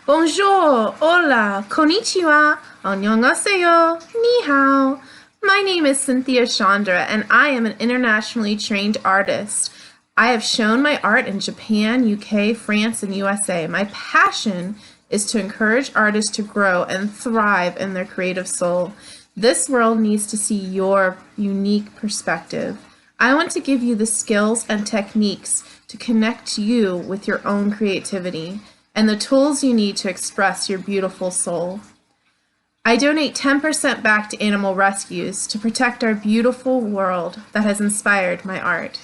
Bonjour, hola, konnichiwa, annyeonghaseyo, ni hao. My name is Cynthia Chandra, and I am an internationally trained artist. I have shown my art in Japan, UK, France, and USA. My passion is to encourage artists to grow and thrive in their creative soul. This world needs to see your unique perspective. I want to give you the skills and techniques to connect you with your own creativity and the tools you need to express your beautiful soul. I donate 10% back to animal rescues to protect our beautiful world that has inspired my art.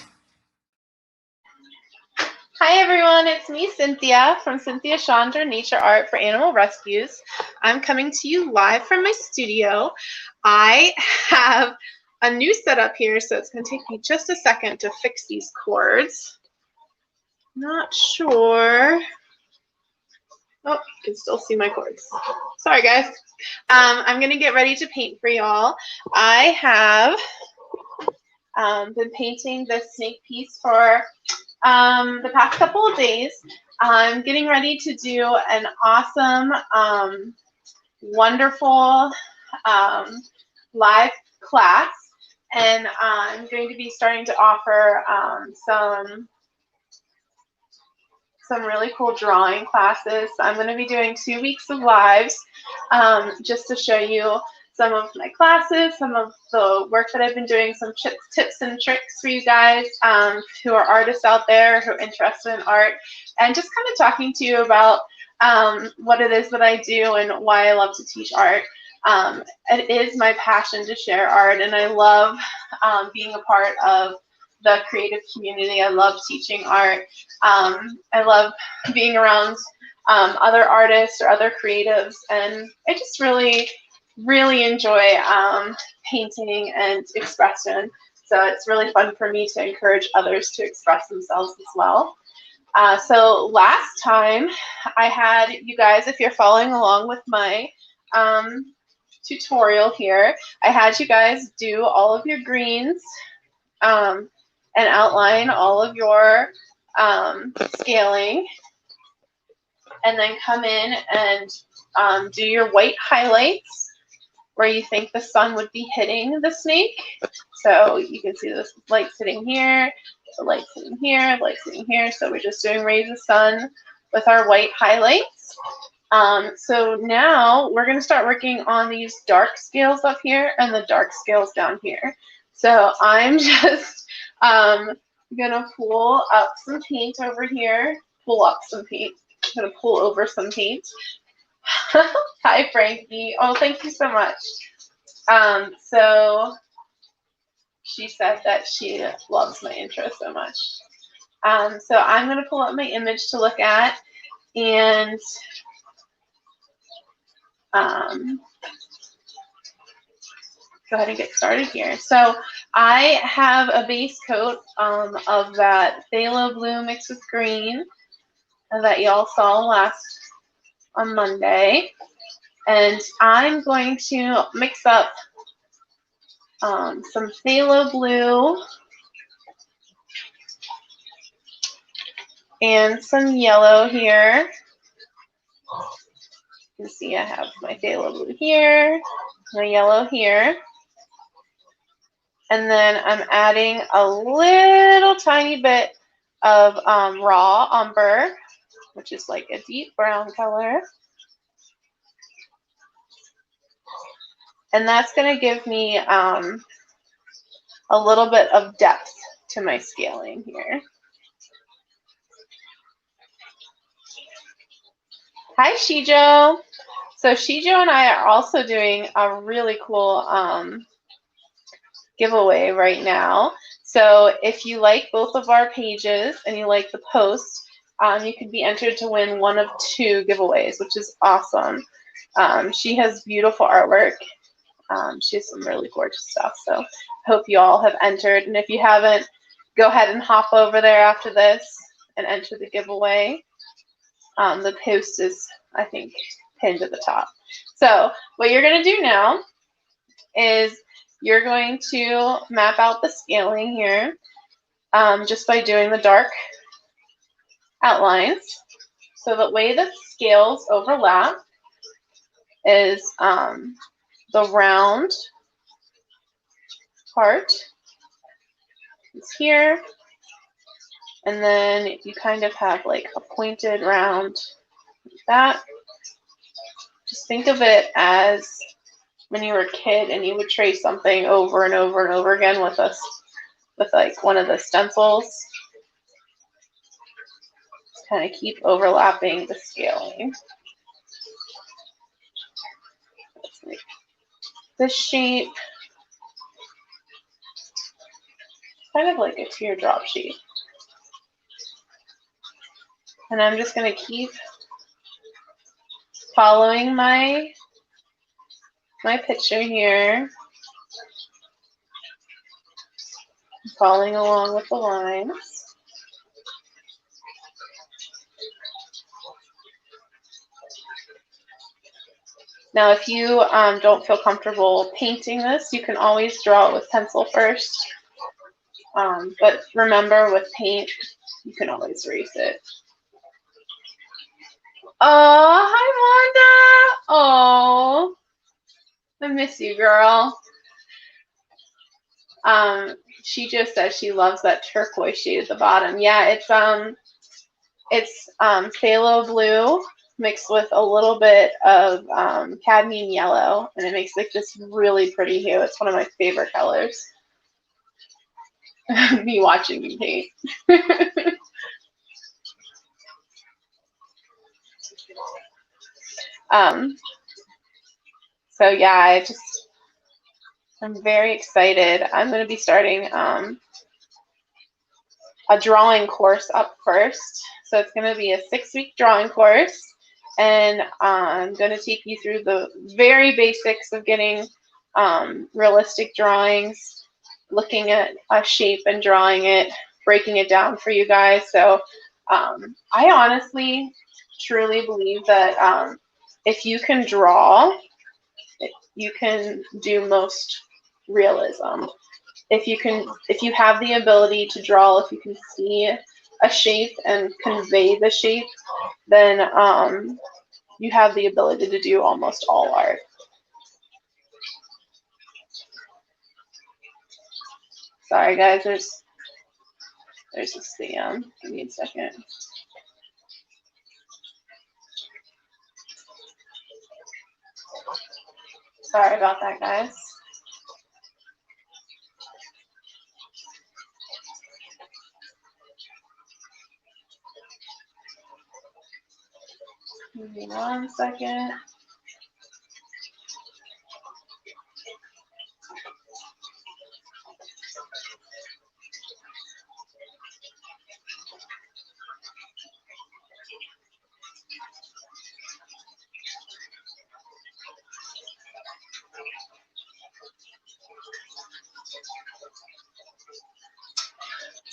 Hi everyone, it's me Cynthia from Cynthia Chandra Nature Art for Animal Rescues. I'm coming to you live from my studio. I have a new setup here, so it's going to take me just a second to fix these cords. Not sure. Oh, you can still see my cords. Sorry guys. I'm going to get ready to paint for y'all. I have been painting this snake piece for the past couple of days. I'm getting ready to do an awesome, wonderful live class, and I'm going to be starting to offer some really cool drawing classes. I'm going to be doing 2 weeks of lives just to show you some of my classes, some of the work that I've been doing, some tips and tricks for you guys who are artists out there who are interested in art, and just kind of talking to you about what it is that I do and why I love to teach art. It is my passion to share art, and I love being a part of the creative community. I love teaching art. I love being around other artists or other creatives, and I just really enjoy painting and expression. So it's really fun for me to encourage others to express themselves as well. So last time I had you guys, if you're following along with my tutorial here, I had you guys do all of your greens and outline all of your scaling, and then come in and do your white highlights where you think the sun would be hitting the snake. So you can see this light sitting here, the light sitting here, light sitting here. So we're just doing rays of sun with our white highlights. So now we're going to start working on these dark scales up here and the dark scales down here. So I'm just going to pull up some paint over here, pull up some paint. I'm going to pull over some paint. Hi, Frankie. Oh, thank you so much. So she said that she loves my intro so much. So I'm going to pull up my image to look at, and go ahead and get started here. So I have a base coat of that phthalo blue mixed with green that y'all saw on Monday. And I'm going to mix up some phthalo blue and some yellow here. You can see I have my phthalo blue here, my yellow here. And then I'm adding a little tiny bit of raw umber, which is like a deep brown color. And that's going to give me a little bit of depth to my scaling here. Hi, Shijo. So Shijo and I are also doing a really cool giveaway right now. So if you like both of our pages and you like the post, you could be entered to win one of 2 giveaways, which is awesome. She has beautiful artwork. She has some really gorgeous stuff. So I hope you all have entered. And if you haven't, go ahead and hop over there after this and enter the giveaway. The post is, I think, pinned at the top. So what you're going to do now is you're going to map out the scaling here just by doing the dark outlines. So the way the scales overlap is the round part is here, and then you kind of have like a pointed round like that. Just think of it as when you were a kid and you would trace something over and over and over again with like one of the stencils. Just kind of keep overlapping the scaling. Like this shape, kind of like a teardrop shape. And I'm just going to keep following my picture here, following along with the lines. Now, if you don't feel comfortable painting this, you can always draw it with pencil first. But remember, with paint, you can always erase it. Oh, hi, Wanda. Oh, I miss you, girl. She just says she loves that turquoise shade at the bottom. Yeah, it's phthalo blue mixed with a little bit of cadmium yellow, and it makes like this really pretty hue. It's one of my favorite colors. Me watching you paint. So yeah, I'm very excited. I'm going to be starting a drawing course up first. So it's going to be a 6-week drawing course, and I'm going to take you through the very basics of getting realistic drawings, looking at a shape and drawing it, breaking it down for you guys. So I honestly, truly believe that if you can draw, you can do most realism. If you have the ability to draw, if you can see a shape and convey the shape, then you have the ability to do almost all art. Sorry guys, there's this thing. Give me a second. Sorry about that, guys. Give me 1 second.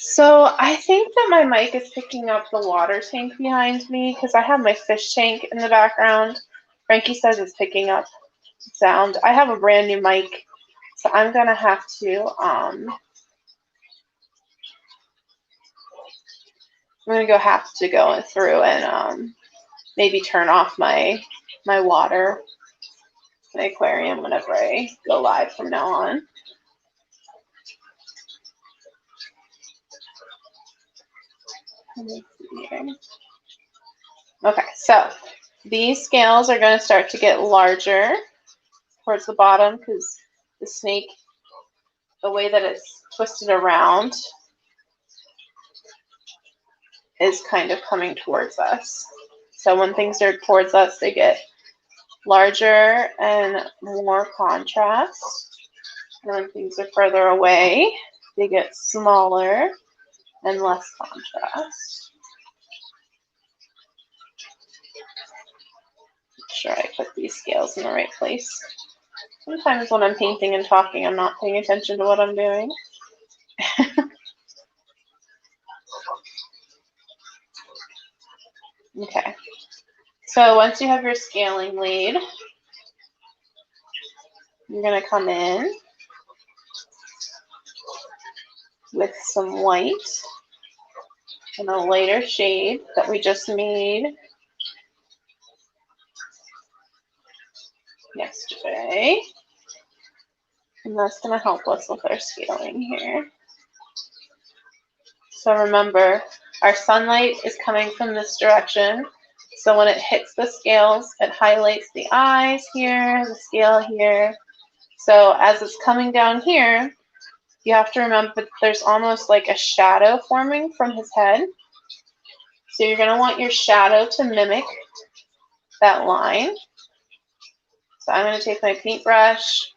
So I think that my mic is picking up the water tank behind me because I have my fish tank in the background. Frankie says it's picking up sound. I have a brand new mic, so I'm gonna have to go through and maybe turn off my water, my aquarium whenever I go live from now on. Let me see here. Okay, so these scales are going to start to get larger towards the bottom because the snake, the way that it's twisted around, is kind of coming towards us. So when things are towards us, they get larger and more contrast. And when things are further away, they get smaller and less contrast. Make sure I put these scales in the right place. Sometimes when I'm painting and talking, I'm not paying attention to what I'm doing. Okay, so once you have your scaling laid, you're going to come in with some white and a lighter shade that we just made yesterday. And that's going to help us with our scaling here. So remember, our sunlight is coming from this direction. So when it hits the scales, it highlights the eyes here, the scale here. So as it's coming down here, you have to remember that there's almost like a shadow forming from his head. So you're going to want your shadow to mimic that line. So I'm going to take my paintbrush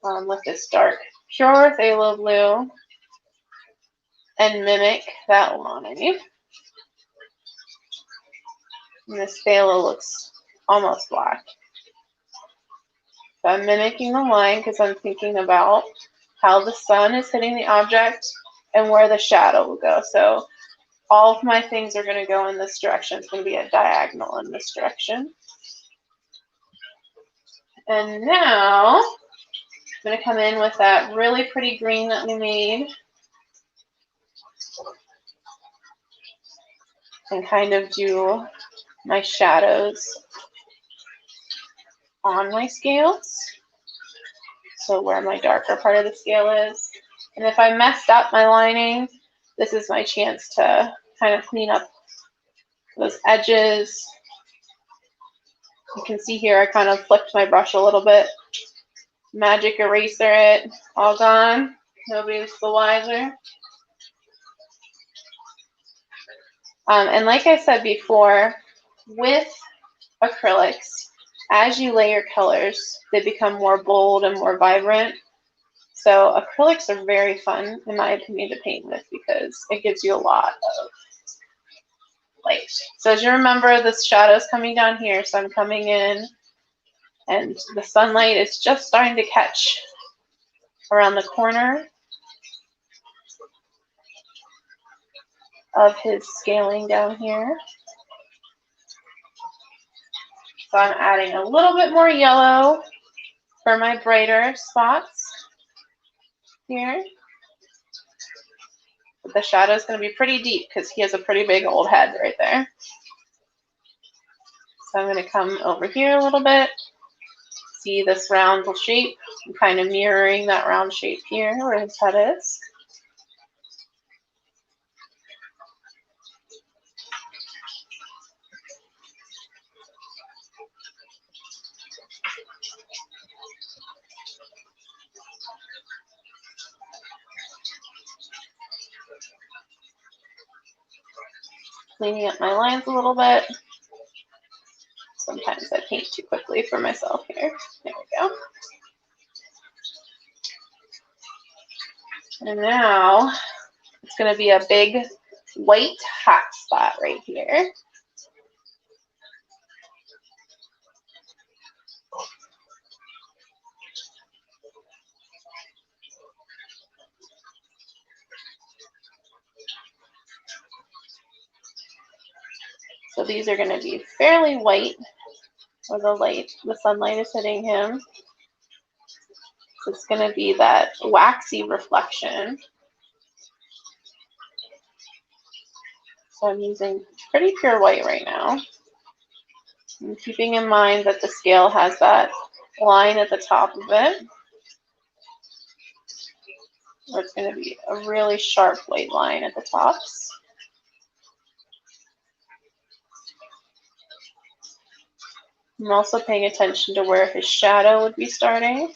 with this dark pure phthalo blue and mimic that line. And this phthalo looks almost black. So I'm mimicking the line because I'm thinking about how the sun is hitting the object and where the shadow will go. So all of my things are going to go in this direction. It's going to be a diagonal in this direction. And now I'm going to come in with that really pretty green that we made and kind of do my shadows on my scales. So where my darker part of the scale is. And if I messed up my lining, this is my chance to kind of clean up those edges. You can see here I kind of flipped my brush a little bit. Magic eraser it, all gone. Nobody's the wiser. And like I said before, with acrylics, as you layer colors, they become more bold and more vibrant. So acrylics are very fun, in my opinion, to paint with because it gives you a lot of light. So as you remember, the shadow's coming down here, so I'm coming in and the sunlight is just starting to catch around the corner of his scaling down here. So I'm adding a little bit more yellow for my brighter spots here. But the shadow is going to be pretty deep because he has a pretty big old head right there. So I'm going to come over here a little bit. See this round shape? I'm kind of mirroring that round shape here where his head is. Cleaning up my lines a little bit. Sometimes I paint too quickly for myself here. There we go. And now it's going to be a big white hot spot right here. So these are going to be fairly white where the sunlight is hitting him. So it's going to be that waxy reflection. So I'm using pretty pure white right now. I'm keeping in mind that the scale has that line at the top of it, where it's going to be a really sharp white line at the tops. I'm also paying attention to where his shadow would be starting.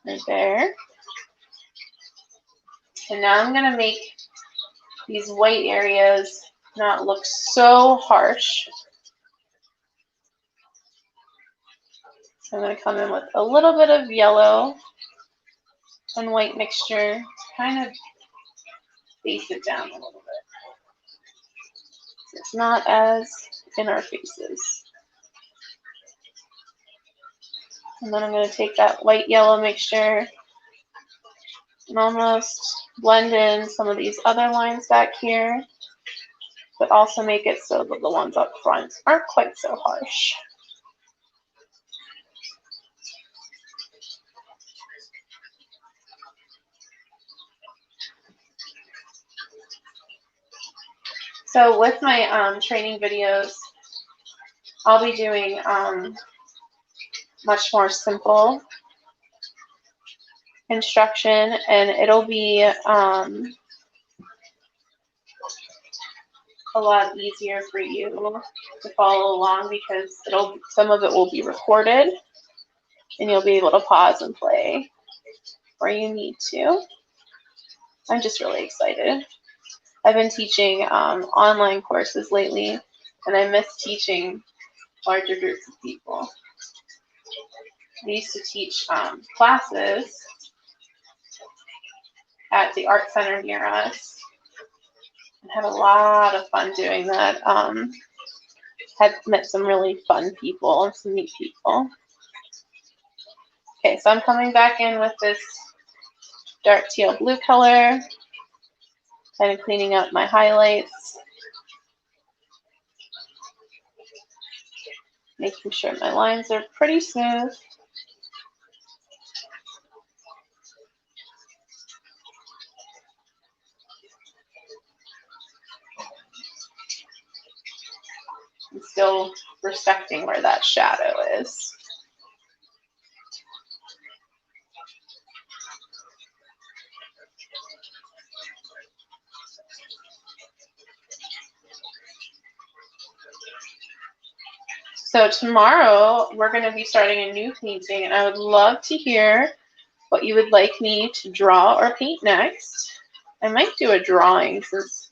Right there. And now I'm going to make these white areas not look so harsh. So I'm going to come in with a little bit of yellow and white mixture to kind of base it down a little bit. So it's not as in our faces. And then I'm going to take that white-yellow mixture and almost blend in some of these other lines back here, but also make it so that the ones up front aren't quite so harsh. So with my training videos, I'll be doing much more simple instruction, and it'll be a lot easier for you to follow along because some of it will be recorded and you'll be able to pause and play where you need to. I'm just really excited. I've been teaching online courses lately, and I miss teaching larger groups of people. I used to teach classes at the art center near us and had a lot of fun doing that. Had met some really fun people and some neat people. Okay, so I'm coming back in with this dark teal blue color, kind of cleaning up my highlights, making sure my lines are pretty smooth. And still respecting where that shadow is. So tomorrow we're going to be starting a new painting, and I would love to hear what you would like me to draw or paint next. I might do a drawing since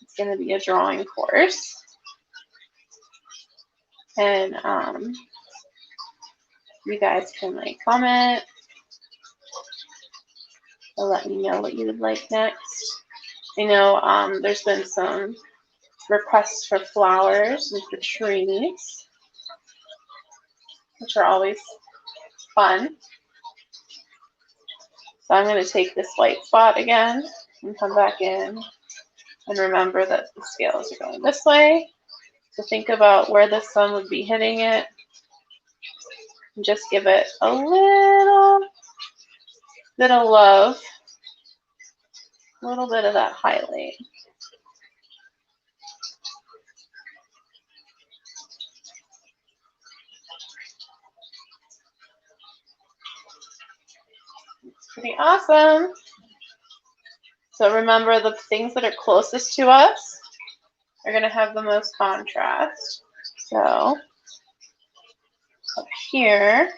it's going to be a drawing course. And you guys can comment or let me know what you would like next. I know there's been some requests for flowers and for trees, which are always fun. So I'm going to take this white spot again and come back in and remember that the scales are going this way. So think about where the sun would be hitting it and just give it a little bit of love, a little bit of that highlight. Pretty awesome. So remember, the things that are closest to us are going to have the most contrast. So up here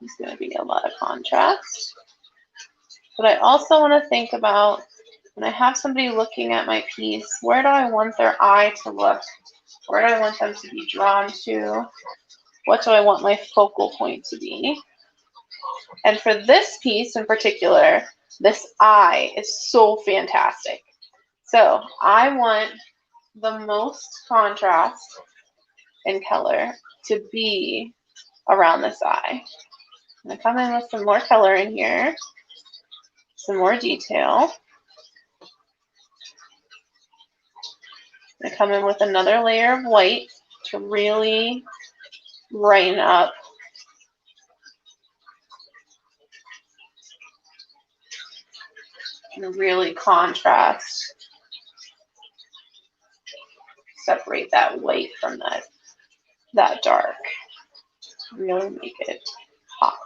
is going to be a lot of contrast. But I also want to think about, when I have somebody looking at my piece, where do I want their eye to look? Where do I want them to be drawn to? What do I want my focal point to be? And for this piece in particular, this eye is so fantastic. So I want the most contrast in color to be around this eye. I'm going to come in with some more color in here, some more detail. I'm going to come in with another layer of white to really brighten up and really contrast, separate that white from that dark, really make it pop.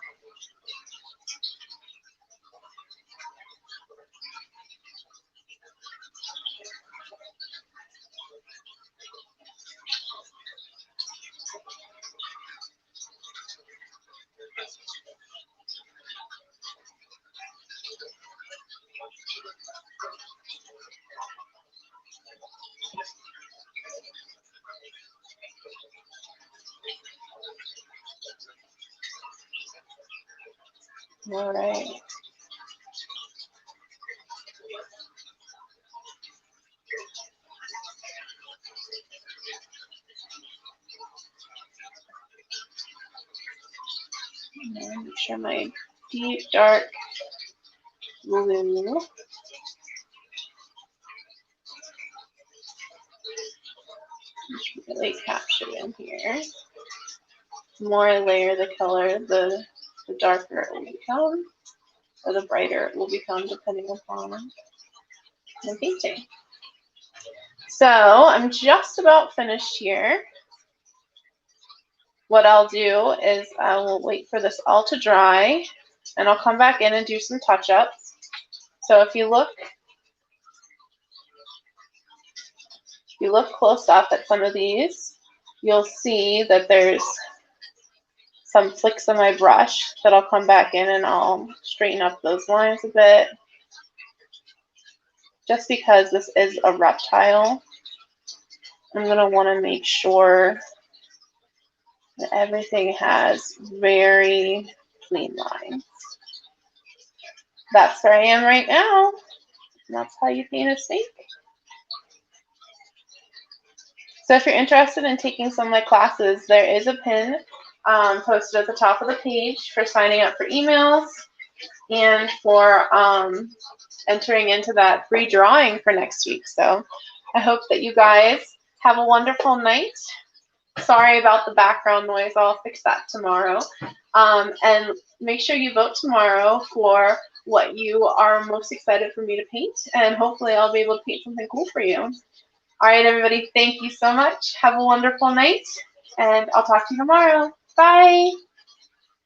All right. And make sure my deep dark blue really captured in here. The more I layer the color, the darker it will become, or the brighter it will become, depending upon the painting. So I'm just about finished here. what I'll do is I will wait for this all to dry, and I'll come back in and do some touch-ups. So if you look close up at some of these, you'll see that there's some flicks on my brush that I'll come back in and I'll straighten up those lines a bit. Just because this is a reptile, I'm going to want to make sure that everything has very clean lines. That's where I am right now. And that's how you paint a snake. So if you're interested in taking some of my classes, there is a pin posted at the top of the page for signing up for emails and for entering into that free drawing for next week. So I hope that you guys have a wonderful night. Sorry about the background noise. I'll fix that tomorrow. And make sure you vote tomorrow for what you are most excited for me to paint. And hopefully I'll be able to paint something cool for you. All right, everybody. Thank you so much. Have a wonderful night. And I'll talk to you tomorrow. Bye.